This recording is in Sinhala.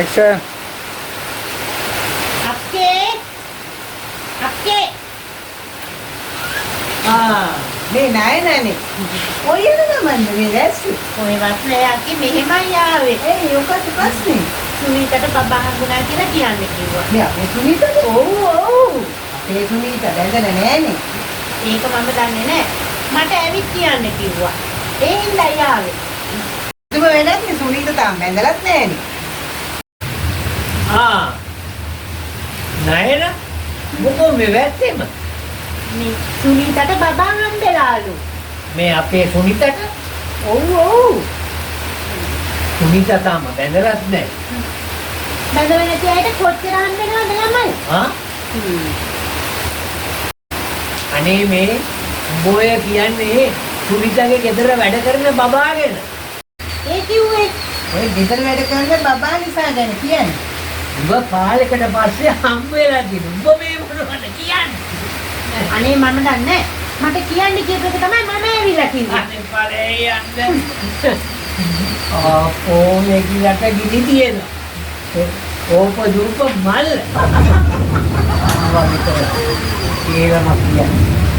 Action. Akke. මේ නයනනේ. ඔයන නමන්න මේ දැස්සු. ඔය වස්නේ අක්කේ මෙහෙමයි ආවේ. ඒ ඔකට ප්‍රශ්නේ. සුනීතට බබා හම්බුනා කියලා කියන්න කිව්වා. මේ අපේ සුනීතට ඔව්. අපේ සුනීත බැඳලා නෑනේ. ඒක මම දන්නේ නෑ. මට ඇවිත් කියන්න කිව්වා. ඒ හින්දායි ආවේ. දුම වෙනත් නේ සුනීත තාම බැඳලත් නෑනේ. නයන මොකෝ මේ වැත්තේම මේ සුනීතට බබා හම්බෙලාලු. මේ අපේ සුනිතට ඔව්. සුනිත තාම බැඳලත් නැහැ. බඳව නැති අයට කොච්චර හම්බෙනවද ළමයි? අනේ මේ උඹය කියන්නේ සුනිතගේ ගෙදර වැඩ කරන බබාගෙන. ඒ කිව්වේ ඔය ගෙදර වැඩ කරන බබා නිසා ගැන කියන්නේ. උඹ කාලෙකට පස්සේ හම්බ වෙලා තියෙන. උඹ මේ මොනවද කියන්නේ? අනේ මම දන්නේ මට කියන්න කියපු එක තමයි මම ඇවිල්ලා කිව්වේ. අනේ පරේ යන්න. ෆෝනේ කිලට ගිනි තියෙනවා. ඕප දුප මල්. වගේ ඒකම කියන්නේ.